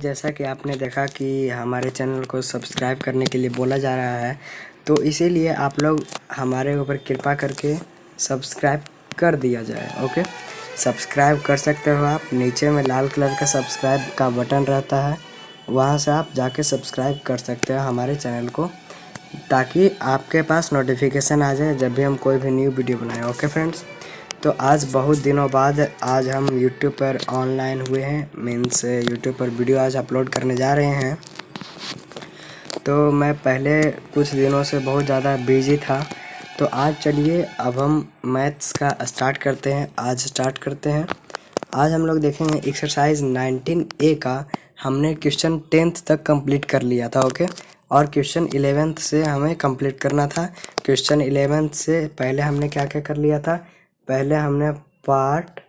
जैसा कि आपने देखा कि हमारे चैनल को सब्सक्राइब करने के लिए बोला जा रहा है, तो इसीलिए आप लोग हमारे ऊपर कृपा करके सब्सक्राइब कर दिया जाए। ओके, सब्सक्राइब कर सकते हो आप। नीचे में लाल कलर का सब्सक्राइब का बटन रहता है, वहां से आप जाके सब्सक्राइब कर सकते हो हमारे चैनल को, ताकि आपके पास नोटिफिकेशन आ जाए जब भी हम कोई भी न्यू वीडियो बनाएं। ओके फ्रेंड्स, तो आज बहुत दिनों बाद आज हम YouTube पर ऑनलाइन हुए हैं, मीन्स YouTube पर वीडियो आज अपलोड करने जा रहे हैं। तो मैं पहले कुछ दिनों से बहुत ज़्यादा बिजी था, तो आज चलिए अब हम मैथ्स का स्टार्ट करते हैं। आज स्टार्ट करते हैं। आज हम लोग देखेंगे एक्सरसाइज 19A का। हमने क्वेश्चन 10th तक कंप्लीट कर लिया था। ओके, और क्वेश्चन 11th से हमें कंप्लीट करना था। क्वेश्चन 11th से पहले हमने क्या क्या कर लिया था। पहले हमने पार्ट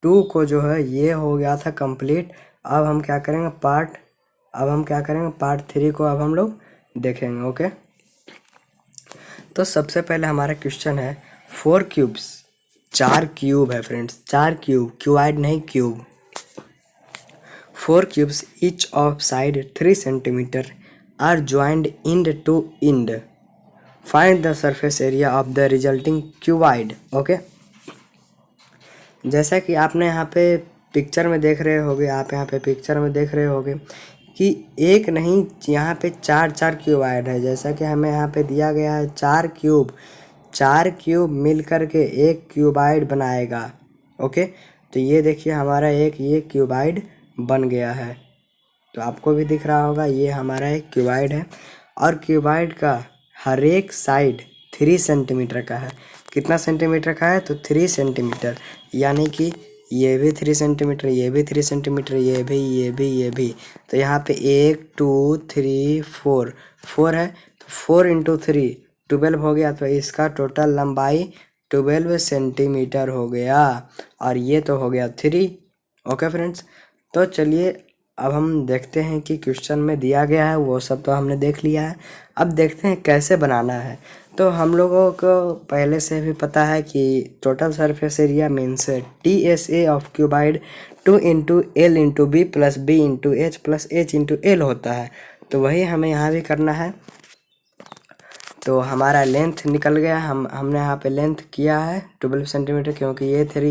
2 को जो है ये हो गया था कंप्लीट। अब हम क्या करेंगे पार्ट 3 को अब हम लोग देखेंगे। ओके, तो सबसे पहले हमारा क्वेश्चन है 4 क्यूब्स। 4 क्यूब है फ्रेंड्स, 4 क्यूब, क्यूबाइड नहीं cube. 4 cubes each of side 3 centimeter are joined end to end. Find the surface area of the resulting cuboid. Okay, जैसा कि आपने यहाँ पे पिक्चर में देख रहे होगे, आप यहाँ पे पिक्चर में देख रहे होगे कि एक नहीं, यहाँ पे 4 क्यूबाइड है। जैसा कि हमें यहाँ पे दिया गया है 4 क्यूब मिल करके एक क्यूबाइड बनाएगा। ओके, तो ये देखिए हमारा ये क्यूबाइड बन गया है। तो आपको भी दिख रहा होगा ये हमारा एक क्यूबाइड है, और क्यूबाइड का हर एक साइड 3 सेंटीमीटर का है। कितना सेंटीमीटर का है? तो 3 सेंटीमीटर, यानी कि ये भी 3 सेंटीमीटर, ये भी 3 सेंटीमीटर, ये भी। तो यहाँ पे 1 2 3 4 है, तो 4 × 3 12 हो गया। तो इसका टोटल लंबाई 12 सेंटीमीटर हो गया, और ये तो हो गया 3। ओके फ्रेंड्स, तो चलिए अब हम देखते हैं कि क्वेश्चन में दिया गया है वो सब तो हमने देख लिया है। अब देखते हैं कैसे बनाना है। तो हम लोगों को पहले से भी पता है कि total surface area means TSA of cuboid 2 × L × B + B × H + H × L होता है। तो वही हमें यहाँ भी करना है। तो हमारा लेंथ निकल गया। हमने यहाँ पे लेंथ किया है 12 सेंटीमीटर, क्योंकि ये 3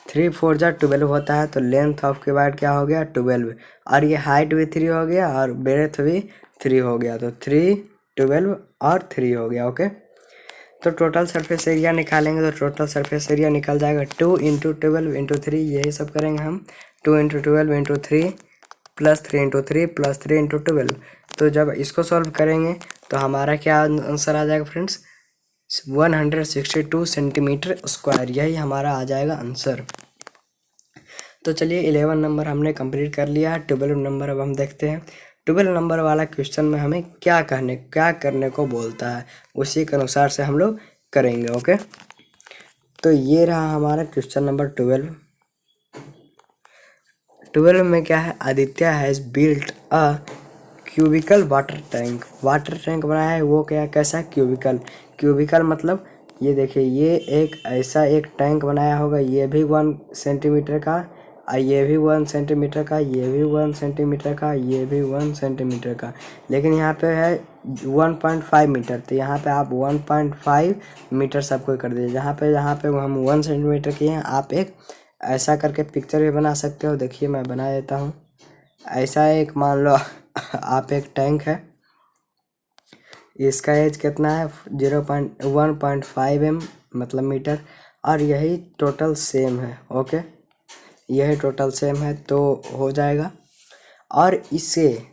3 4 जा 12 होता है। तो लेंथ ऑफ क्यूबाइड क्या हो गया? 12। और ये हाइट भी 3 हो गया और ब्रेथ भी 3 हो गया। तो 3 12 और 3 हो गया। ओके, तो टोटल सरफेस एरिया निकालेंगे तो टोटल सरफेस एरिया निकल जाएगा 2 × 12 × 3। यही सब करेंगे हम। 2 × 12 × 3 + 3 × 3 + 3 × 12। तो जब इसको सॉल्व करेंगे तो हमारा क्या आंसर आ जाएगा फ्रेंड्स? 162 सेंटीमीटर स्क्वायर, यही हमारा आ जाएगा आंसर। तो चलिए 11 नंबर हमने कंप्लीट कर लिया है। 12 नंबर अब हम देखते हैं। 12 नंबर वाला क्वेश्चन में हमें क्या करने को बोलता है, उसी के अनुसार से हम लोग करेंगे। ओके, तो ये रहा हमारा क्वेश्चन नंबर 12। 12 में क्या है? Aditya has built a cubical water tank बनाया है। वो क्या, कैसा? क्यूबिकल मतलब ये देखिए, ये एक ऐसा एक टैंक बनाया होगा। ये भी 1 सेंटीमीटर का, ये भी 1 सेंटीमीटर का, ये भी 1 सेंटीमीटर का, ये भी 1 सेंटीमीटर का। लेकिन यहाँ पे है 1.5 मीटर, तो यहाँ पे आप 1.5 मीटर सबको कर दीजिए। जहाँ पे हम 1 सेंटीमीटर किए हैं, आप एक ऐसा करके पिक्चर भी बना सकते हो। देखिए मैं बना देता हूँ। ऐसा एक मान लो आप एक टैंक है, इसका एज कितना है? 1.5 मतलब मीटर, और यही टोटल सेम है। ओके, यही टोटल सेम है, तो हो जाएगा। और इसे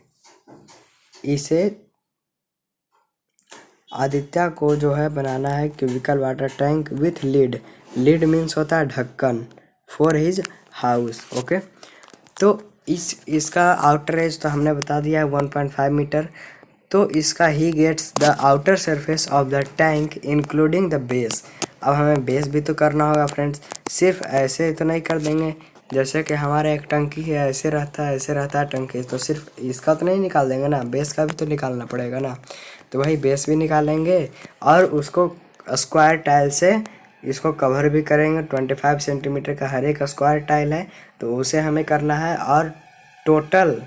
आदित्य को जो है बनाना है cubical water tank with lid means होता है ढक्कन, फॉर हिज हाउस। ओके, तो इसका आउटर एज तो हमने बता दिया है 1.5 मीटर। तो इसका he gets the outer surface of the tank including the base. अब हमें बेस भी तो करना होगा फ्रेंड्स, सिर्फ ऐसे तो नहीं कर देंगे। जैसे कि हमारा एक टंकी है, ऐसे रहता है टंकी, तो सिर्फ इसका तो नहीं निकाल देंगे ना, बेस का भी तो निकालना पड़ेगा ना। तो वही बेस भी निकालेंगे और उसको स्क्वायर टाइल से इसको कवर भी करेंगे। 25 सेंटीमीटर का हर एक स्क्वायर टाइल है, तो उसे हमें करना है। और टोटल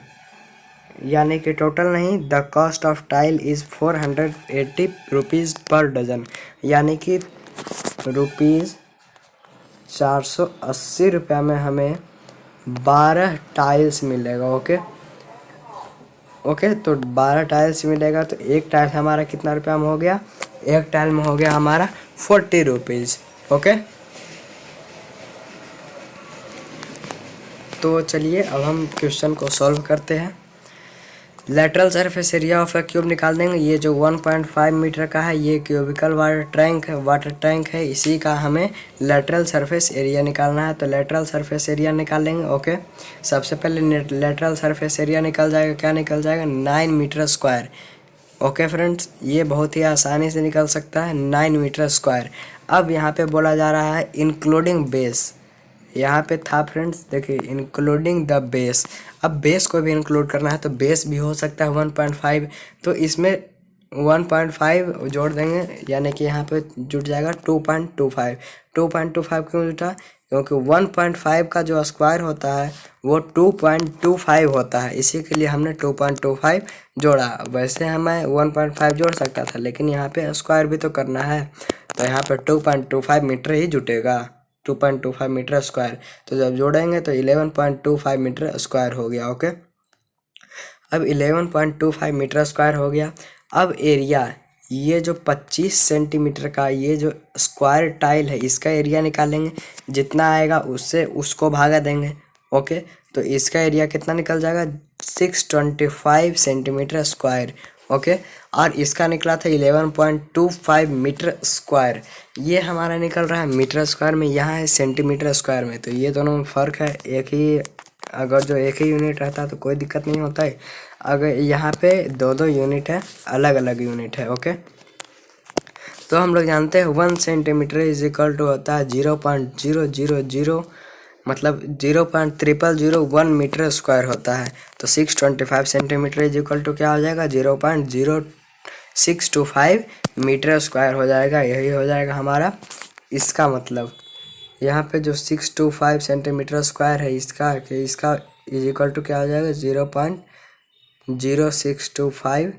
यानी कि टोटल नहीं, the cost of tile is 480 rupees per dozen, यानी कि रुपीज़ 480 रुपया में हमें 12 टाइल्स मिलेगा। ओके ओके, तो 12 टाइल्स मिलेगा। तो एक टाइल हमारा कितना रुपया में हो गया? एक टाइल में हो गया हमारा 40 रुपीज़। ओके, तो चलिए अब हम क्वेश्चन को सॉल्व करते हैं। Lateral surface area of A cube निकाल देंगे। ये जो 1.5 मीटर का है ये क्यूबिकल वाटर टैंक है, इसी का हमें लेटरल सरफेस एरिया निकालना है। तो लेटरल सरफेस एरिया निकाल लेंगे। ओके, सबसे पहले लेटरल सरफेस एरिया निकल जाएगा। क्या निकल जाएगा? 9 मीटर स्क्वायर। ओके फ्रेंड्स, ये बहुत ही आसानी से निकल सकता है, 9 मीटर स्क्वायर। अब यहाँ पे बोला जा रहा है इंक्लूडिंग बेस। यहाँ पे था फ्रेंड्स, देखिए इंक्लूडिंग द बेस। अब बेस को भी इंक्लूड करना है, तो बेस भी हो सकता है 1.5, तो इसमें 1.5 जोड़ देंगे, यानी कि यहाँ पे जुट जाएगा 2.25। 2.25 क्यों जुटा? क्योंकि 1.5 का जो स्क्वायर होता है वो 2.25 होता है, इसी के लिए हमने 2.25 जोड़ा। वैसे हमें 1.5 जोड़ सकता था, लेकिन यहाँ पे स्क्वायर भी तो करना है, तो यहाँ पे 2.25 मीटर ही जुटेगा। 2.25 मीटर स्क्वायर, तो जब जोड़ेंगे तो 11.25 मीटर स्क्वायर हो गया। ओके, अब 11.25 मीटर स्क्वायर हो गया। अब एरिया, ये जो 25 सेंटीमीटर का ये जो स्क्वायर टाइल है इसका एरिया निकालेंगे। जितना आएगा उससे उसको भागा देंगे। ओके, तो इसका एरिया कितना निकल जाएगा? 625 सेंटीमीटर स्क्वायर। ओके, और इसका निकला था 11.25 मीटर स्क्वायर। ये हमारा निकल रहा है मीटर स्क्वायर में, यहाँ है सेंटीमीटर स्क्वायर में, तो ये दोनों में फ़र्क है। एक ही, अगर जो एक ही यूनिट रहता है तो कोई दिक्कत नहीं होता है। अगर यहाँ पे दो दो यूनिट है, अलग अलग यूनिट है। ओके, तो हम लोग जानते हैं 1 सेंटीमीटर इज इक्वल टू होता है 0.000, मतलब 0.0001 मीटर स्क्वायर होता है। तो 625 सेंटीमीटर इज इक्वल टू क्या हो जाएगा? 0.0625 मीटर स्क्वायर हो जाएगा। यही हो जाएगा हमारा इसका मतलब। यहाँ पे जो 625 सेंटीमीटर स्क्वायर है इसका इज इक्वल टू क्या हो जाएगा? 0.0625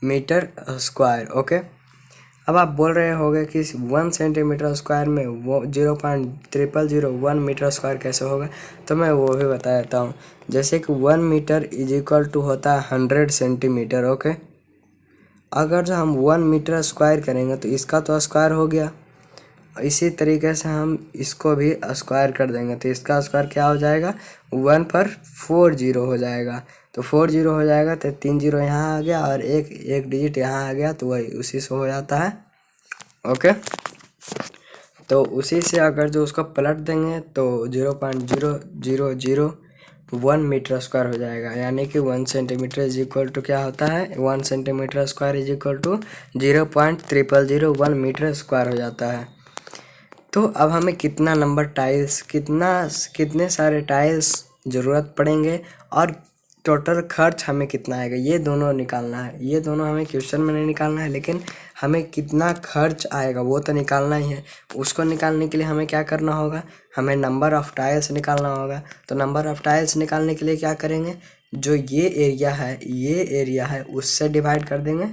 मीटर स्क्वायर। ओके, अब आप बोल रहे होगे कि 1 सेंटीमीटर स्क्वायर में वो 0.0001 मीटर स्क्वायर कैसे होगा? तो मैं वो भी बता देता हूँ। जैसे कि 1 मीटर इज इक्वल टू होता है 100 सेंटीमीटर। ओके, अगर जो हम 1 मीटर स्क्वायर करेंगे तो इसका तो स्क्वायर हो गया, इसी तरीके से हम इसको भी स्क्वायर कर देंगे, तो इसका स्क्वायर क्या हो जाएगा? 1 पर 4 जीरो हो जाएगा। तो 4 जीरो हो जाएगा, तो 3 जीरो यहाँ आ गया और एक डिजिट यहाँ आ गया, तो वही उसी से हो जाता है। ओके, तो उसी से अगर जो उसको पलट देंगे तो 0.0001 मीटर स्क्वायर हो जाएगा, यानी कि 1 सेंटीमीटर इज इक्वल टू क्या होता है? 1 centimetre square is equal to 0.0001 metre square हो जाता है। तो अब हमें कितना नंबर टाइल्स, कितने सारे टाइल्स ज़रूरत पड़ेंगे और टोटल खर्च हमें कितना आएगा, ये दोनों निकालना है। ये दोनों हमें क्वेश्चन में नहीं निकालना है, लेकिन हमें कितना खर्च आएगा वो तो निकालना ही है। उसको निकालने के लिए हमें क्या करना होगा? हमें नंबर ऑफ़ टाइल्स निकालना होगा। तो नंबर ऑफ़ टाइल्स निकालने के लिए क्या करेंगे? जो ये एरिया है उससे डिवाइड कर देंगे।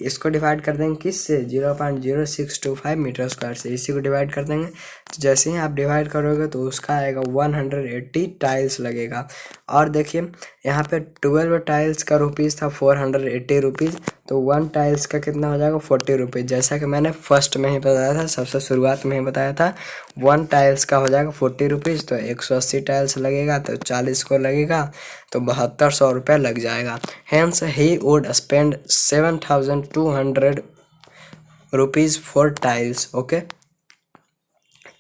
इसको डिवाइड कर देंगे किससे? 0.0625 मीटर स्क्वायर से, इसी को डिवाइड कर देंगे। तो जैसे ही आप डिवाइड करोगे तो उसका आएगा 180 टाइल्स लगेगा। और देखिए यहाँ पे 12 टाइल्स का रुपीज़ था 480 रुपीज़, तो 1 टाइल्स का कितना हो जाएगा? 40 रुपीज़। जैसा कि मैंने फर्स्ट में ही बताया था, सबसे शुरुआत में ही बताया था, 1 टाइल्स का हो जाएगा 40 रुपीज़। तो 180 टाइल्स लगेगा तो 40 को लगेगा, तो 7200 रुपये लग जाएगा। Hence he would spend 7200 rupees for tiles. Okay,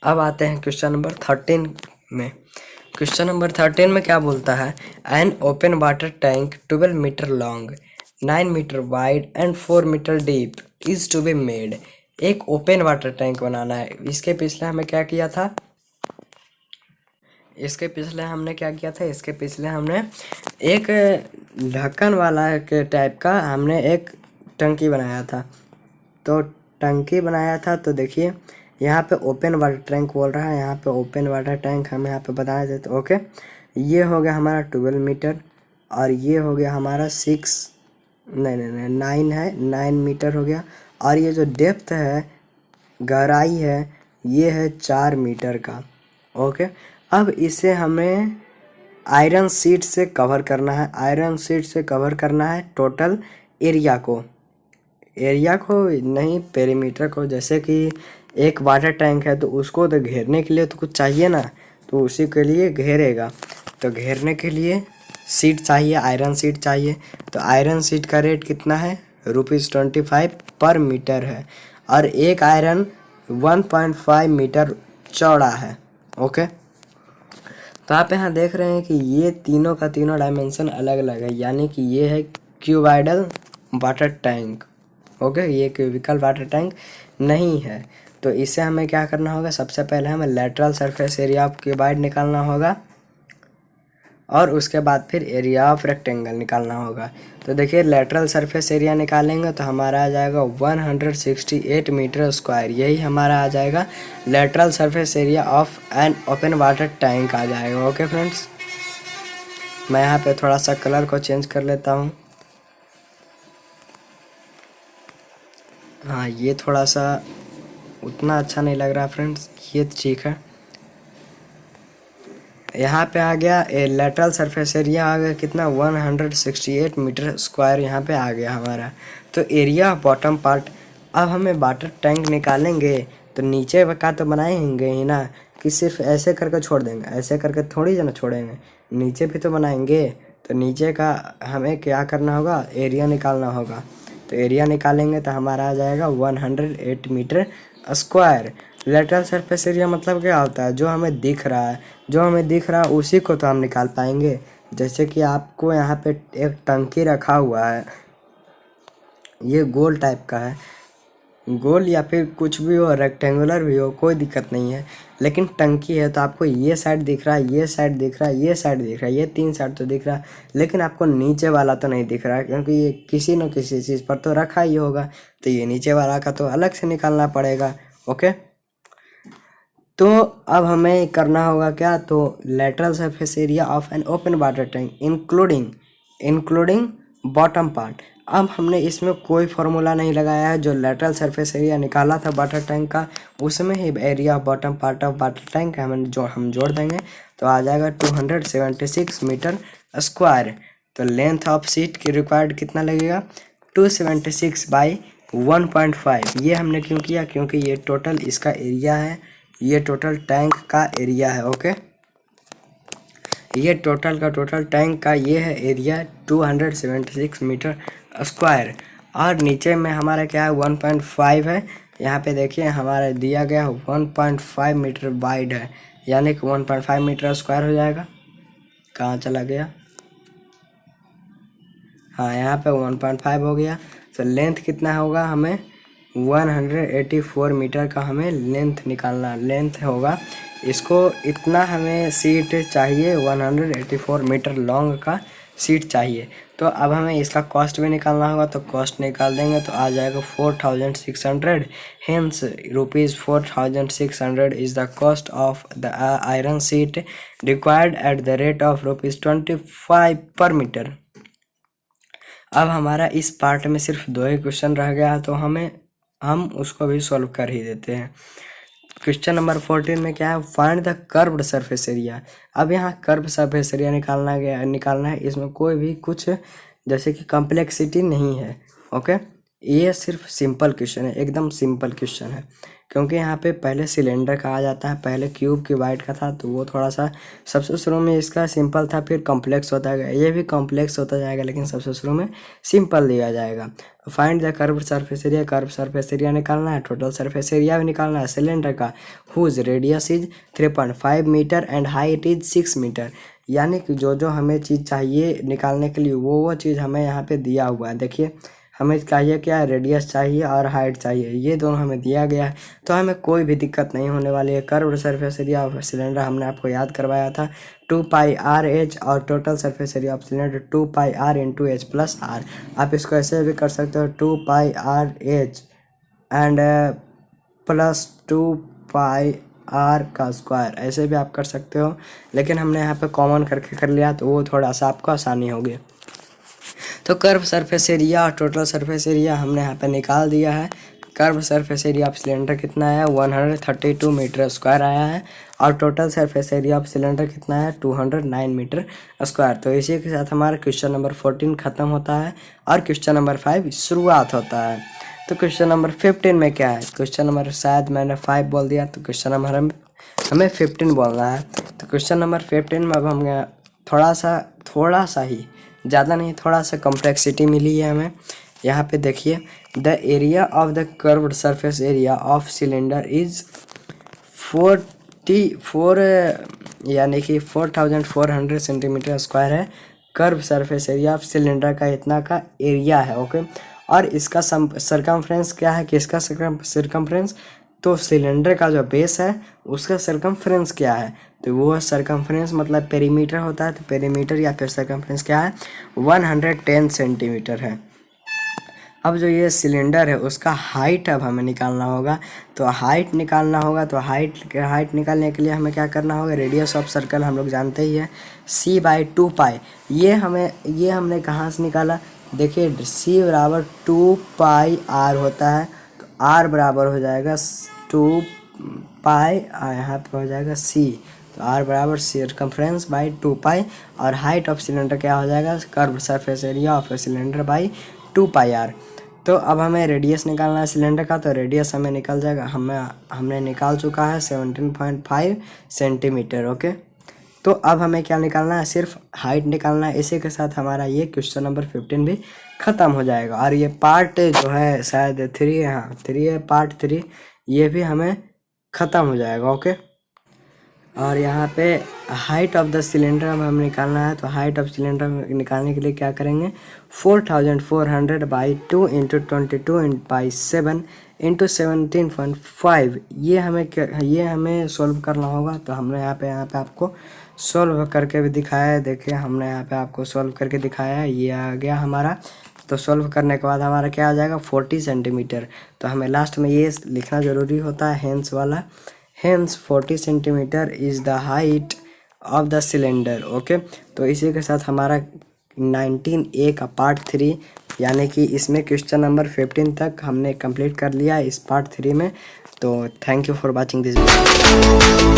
अब आते हैं क्वेश्चन नंबर 13 में। क्वेश्चन नंबर 13 में क्या बोलता है? An open water tank 12 metre long, 9 metre wide and 4 metre deep is to be made. एक ओपन वाटर टैंक बनाना है। इसके पिछले हमने क्या किया था? इसके पिछले हमने एक ढक्कन वाला के टाइप का हमने एक टंकी बनाया था। तो टंकी बनाया था, तो देखिए यहाँ पे ओपन वाटर टैंक बोल रहा है, यहाँ पे ओपन वाटर टैंक हमें यहाँ पे बताया जाता है। ओके, ये हो गया हमारा 12 मीटर और ये हो गया हमारा 9 है, 9 मीटर हो गया। और ये जो डेप्थ है, गहराई है, ये है 4 मीटर का। ओके, अब इसे हमें आयरन शीट से कवर करना है। आयरन शीट से कवर करना है टोटल एरिया को, नहीं पेरीमीटर को। जैसे कि एक वाटर टैंक है तो उसको तो घेरने के लिए तो कुछ चाहिए ना, तो उसी के लिए घेरेगा। तो घेरने के लिए शीट चाहिए, आयरन शीट चाहिए। तो आयरन शीट का रेट कितना है, ₹25 पर मीटर है। और एक आयरन 1.5 मीटर चौड़ा है। ओके, तो आप यहाँ देख रहे हैं कि ये तीनों का तीनों डायमेंशन अलग अलग है, यानी कि ये है क्यूबाइडल वाटर टैंक। ओके, ये क्यूबिकल वाटर टैंक नहीं है। तो इससे हमें क्या करना होगा, सबसे पहले हमें lateral surface area of cuboid निकालना होगा और उसके बाद फिर एरिया ऑफ रेक्टेंगल निकालना होगा। तो देखिए, लेटरल सरफेस एरिया निकालेंगे तो हमारा आ जाएगा 168 मीटर स्क्वायर। यही हमारा आ जाएगा lateral surface area of an open water tank आ जाएगा। ओके फ्रेंड्स, मैं यहाँ पे थोड़ा सा कलर को चेंज कर लेता हूँ। हाँ, ये थोड़ा सा उतना अच्छा नहीं लग रहा फ्रेंड्स, ये ठीक है। यहाँ पे आ गया लेटरल सरफेस एरिया आ गया कितना, 168 मीटर स्क्वायर यहाँ पे आ गया हमारा। तो एरिया बॉटम पार्ट, अब हमें वाटर टैंक निकालेंगे तो नीचे का तो बनाएंगे ही ना, कि सिर्फ ऐसे करके छोड़ देंगे, ऐसे करके थोड़ी जना छोड़ेंगे, नीचे भी तो बनाएंगे। तो नीचे का हमें क्या करना होगा, एरिया निकालना होगा। तो एरिया निकालेंगे तो हमारा आ जाएगा 108 metre square. Lateral surface area मतलब क्या होता है, जो हमें दिख रहा है, जो हमें दिख रहा है उसी को तो हम निकाल पाएंगे। जैसे कि आपको यहाँ पे एक टंकी रखा हुआ है, ये गोल टाइप का है, गोल या फिर कुछ भी हो, रेक्टेंगुलर भी हो, कोई दिक्कत नहीं है। लेकिन टंकी है तो आपको ये साइड दिख रहा है, ये साइड दिख रहा है, ये साइड दिख रहा है, ये 3 साइड तो दिख रहा है, लेकिन आपको नीचे वाला तो नहीं दिख रहा है, क्योंकि ये किसी न किसी चीज़ पर तो रखा ही होगा। तो ये नीचे वाला का तो अलग से निकालना पड़ेगा। ओके, तो अब हमें करना होगा क्या, तो lateral surface area of an open water tank including bottom part. अब हमने इसमें कोई फार्मूला नहीं लगाया है, जो लेटरल सरफेस एरिया निकाला था वाटर टैंक का, उसमें ही area bottom part of water tank हम जोड़ देंगे तो आ जाएगा 276 मीटर स्क्वायर। तो लेंथ ऑफ शीट की रिक्वायर्ड कितना लगेगा, 276 बाई 1.5। ये हमने क्यों किया, क्योंकि ये टोटल इसका एरिया है, ये टोटल टैंक का एरिया है। ओके, ये टोटल का टोटल टैंक का ये है एरिया 276 मीटर स्क्वायर। और नीचे में हमारा क्या है, 1.5 है। यहाँ पे देखिए हमारा दिया गया 1.5 मीटर वाइड है, यानी कि 1.5 मीटर स्क्वायर हो जाएगा। कहाँ चला गया, हाँ यहाँ पे 1.5 हो गया। तो लेंथ कितना होगा, हमें 184 मीटर का हमें लेंथ निकालना, लेंथ होगा इसको, इतना हमें सीट चाहिए, 184 मीटर लॉन्ग का सीट चाहिए। तो अब हमें इसका कॉस्ट भी निकालना होगा, तो कॉस्ट निकाल देंगे तो आ जाएगा 4600। Hence ₹4600 is the cost of the iron seat required at the rate of ₹25 पर मीटर। अब हमारा इस पार्ट में सिर्फ 2 ही क्वेश्चन रह गया, तो हम उसको भी सॉल्व कर ही देते हैं। क्वेश्चन नंबर 14 में क्या है, find the curved surface area. अब यहाँ कर्व सरफेस एरिया निकालना है। इसमें कोई भी कुछ जैसे कि कॉम्प्लेक्सिटी नहीं है। ओके, ये सिर्फ सिंपल क्वेश्चन है, एकदम सिंपल क्वेश्चन है, क्योंकि यहाँ पे पहले सिलेंडर का आ जाता है, पहले क्यूब क्यूबाइड का था, तो वो थोड़ा सा सबसे शुरू में इसका सिंपल था, फिर कॉम्प्लेक्स होता गया, ये भी कॉम्प्लेक्स होता जाएगा, लेकिन सबसे शुरू में सिंपल दिया जाएगा। Find the curve surface area, curve surface area निकालना है, टोटल सरफेस एरिया भी निकालना है सिलेंडर का, whose radius is 3.5 metre and height is 6 metre. यानी कि जो जो हमें चीज़ चाहिए निकालने के लिए वो चीज़ हमें यहाँ पे दिया हुआ है। देखिए, हमें चाहिए क्या है, रेडियस चाहिए और हाइट चाहिए, ये दोनों हमें दिया गया है, तो हमें कोई भी दिक्कत नहीं होने वाली है। Curved surface area of cylinder हमने आपको याद करवाया था 2πr/h, और total surface area of cylinder 2πr × h + r। आप इसको ऐसे भी कर सकते हो 2πr/h एंड प्लस 2πr का स्क्वायर, ऐसे भी आप कर सकते हो, लेकिन हमने यहाँ पे कॉमन करके कर लिया तो वो थोड़ा सा आपको आसानी होगी। तो कर्व सरफेस एरिया और टोटल सरफेस एरिया हमने यहाँ पे निकाल दिया है। Curve surface area of cylinder कितना है 132 मीटर स्क्वायर आया है, और total surface area of cylinder कितना है 209 मीटर स्क्वायर। तो इसी के साथ हमारा क्वेश्चन नंबर 14 खत्म होता है और क्वेश्चन नंबर 5 शुरुआत होता है। तो क्वेश्चन नंबर 15 में क्या है, क्वेश्चन नंबर शायद मैंने 5 बोल दिया, तो क्वेश्चन नंबर हमें 15 बोलना है। तो क्वेश्चन नंबर 15 में अब हम थोड़ा सा ही, ज़्यादा नहीं, थोड़ा सा कॉम्प्लेक्सिटी मिली है हमें। यहाँ पे देखिए, the area of the curved surface area of cylinder is 44 यानी कि 4400 सेंटीमीटर स्क्वायर है। Curve surface area of cylinder का इतना का एरिया है, ओके। और इसका सरकमफ्रेंस क्या है, किसका सरकमफ्रेंस, तो सिलेंडर का जो बेस है उसका सरकमफ्रेंस क्या है, तो वो सरकमफ्रेंस मतलब पेरीमीटर होता है, तो पेरीमीटर या फिर सरकमफ्रेंस क्या है 110 सेंटीमीटर है। अब जो ये सिलेंडर है उसका हाइट अब हमें निकालना होगा। तो हाइट निकालने के लिए हमें क्या करना होगा, रेडियस ऑफ सर्कल हम लोग जानते ही है c/2π। ये हमने कहाँ से निकाला, देखिए c बराबर 2πr होता है, तो r बराबर हो जाएगा 2π और यहाँ पे हो जाएगा c, तो r बराबर सर्कमफ्रेंस बाई 2π, और हाइट ऑफ सिलेंडर क्या हो जाएगा, curve surface area of cylinder by 2πr। तो अब हमें रेडियस निकालना है सिलेंडर का, तो रेडियस हमें निकल जाएगा, हमने निकाल चुका है 17.5 सेंटीमीटर, ओके। तो अब हमें क्या निकालना है, सिर्फ हाइट निकालना है। इसी के साथ हमारा ये क्वेश्चन नंबर 15 भी ख़त्म हो जाएगा, और ये पार्ट जो है शायद 3 है, हाँ 3 है, पार्ट 3 ये भी हमें ख़त्म हो जाएगा, ओके। और यहाँ पे हाइट ऑफ द सिलेंडर हमें निकालना है, तो हाइट ऑफ सिलेंडर निकालने के लिए क्या करेंगे, 4400 बाई 2 इंटू 22 बाई 7 इंटू 17.5, ये हमें सोल्व करना होगा। तो हमने यहाँ पे आपको सोल्व करके भी दिखाया है, देखिए हमने यहाँ पे आपको सोल्व करके दिखाया है, ये आ गया हमारा। तो सोल्व करने के बाद हमारा क्या आ जाएगा 40 सेंटीमीटर। तो हमें लास्ट में ये लिखना ज़रूरी होता है हेंस वाला, hence 40 centimetre is the height of the cylinder, okay. तो इसी के साथ हमारा 19A का पार्ट 3 यानी कि इसमें क्वेश्चन नंबर 15 तक हमने कंप्लीट कर लिया इस पार्ट 3 में। तो thank you for watching this video.